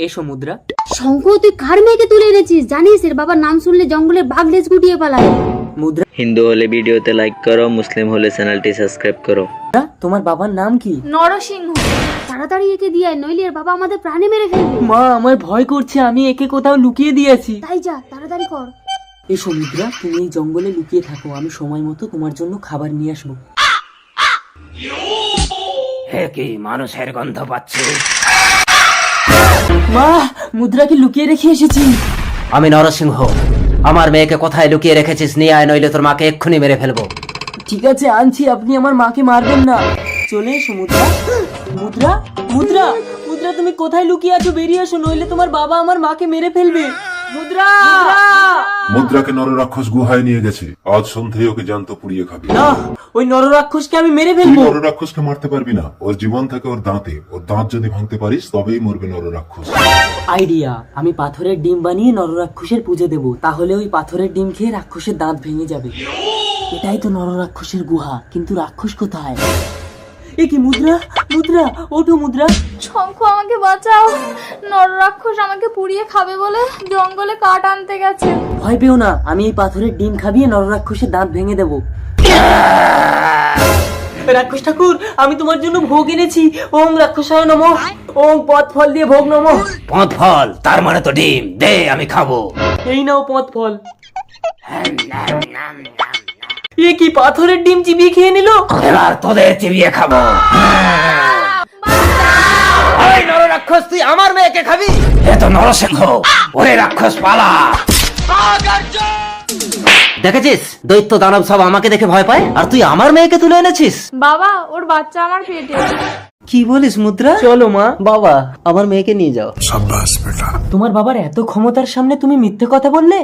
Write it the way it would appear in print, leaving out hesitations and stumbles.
এসো মুদ্রা। শঙ্খ, তুই কার মেয়েকে তুলে এনেছিস? জানিস এর বাবার নাম শুনলে জঙ্গলে বাঘ লেজ গুটিয়ে পালায়। মুদ্রা, হিন্দু হলে ভিডিওতে লাইক করো, মুসলিম হলে চ্যানেলটি সাবস্ক্রাইব করো। তোমার বাবার নাম কি? নরসিংহ। তাড়াতাড়ি একে দিয়ে আয়, নইলে এর বাবা আমাদের প্রাণে মেরে ফেলবে। মা, আমার ভয় করছে, আমি একে কোথাও লুকিয়ে দিয়েছি। তাই যা, তাড়াতাড়ি কর। এসো মুদ্রা, তুমি এই জঙ্গলে লুকিয়ে থাকো, আমি সময় মতো তোমার জন্য খাবার নিয়ে আসবো। হে কি মানুষের গন্ধ পাচ্ছি? মা, মুদ্রাকে লুকিয়ে রেখে এসেছি। আমি নরসিংহ। আমার মেয়েকে কোথায় লুকিয়ে রেখেছিস? নিয়ে আয়, নইলে তোর মাকে এক্ষুনি মেরে ফেলবো। ঠিক আছে, আনছি, আপনি আমার মাকে মারবেন না। চলে এসো মুদ্রা। মুদ্রা, মুদ্রা, মুদ্রা, তুমি কোথায় লুকিয়ে আছো? বেরিয়ে এসো, নইলে তোমার বাবা আমার মাকে মেরে ফেলবে। মুদ্রা, মুদ্রাকে নররাক্ষস গুহায় নিয়ে গেছে। আজ সন্ধ্যায় ওকে জ্যান্ত পুড়িয়ে খাবি। না, ওই নররাক্ষসকে আমি মেরে তুই ফেলবো। নররাক্ষসকে মারতে পারবি না। ওর জীবন থাকে ওর দাঁতে। ওর দাঁত যদি ভাঙতে পারিস তবেই মরবে নররাক্ষস। আইডিয়া, আমি পাথরের ডিম বানিয়ে নররাক্ষসের পুজো দেব, তাহলে ওই পাথরের ডিম খেয়ে রাক্ষসের দাঁত ভেঙে যাবে। এটাই তো নররাক্ষসের গুহা, কিন্তু রাক্ষস কোথায়? এ কি মুদ্রা, মুদ্রা, ওঠো মুদ্রা। শঙ্খ, আমাকে বাঁচাও। নররাক্ষস আমাকে পুড়িয়ে খাবে বলে জঙ্গলে কাঠ আনতে গেছে। ভয় পেও না, আমি এই পাথরের ডিম খাবিয়ে নররাক্ষসের দাঁত ভেঙে দেব। রাক্ষস ঠাকুর, আমি তোমার জন্য ভোগ এনেছি। ওম রাক্ষসায় নমঃ। ওম পদ ফল দিয়ে ভোগ নমঃ। পথ ফল, তার মানে তো ডিম। দে, আমি খাবো। এই নাও পদ ফল। এ কি, পাথরের ডিম চিবিয়ে খেয়ে নিল? এবার তোদের চিবিয়ে খাবো। ওই নররাক্ষস, তুই আমার মেয়েকে খাবি? এ তো নরসিংহ। ওরে রাক্ষস, পালা। দেখেছিস, দৈত্য দানব সব আমাকে দেখে ভয় পায়, আর তুই আমার মেয়েকে তুলে এনেছিস। বাবা, ওর বাচ্চা আমার পেটে। কি বলিস মুদ্রা? চলো মা। বাবা, আমার মেয়েকে নিয়ে যাও। তোমার বাবার এত ক্ষমতার সামনে তুমি মিথ্যে কথা বললে?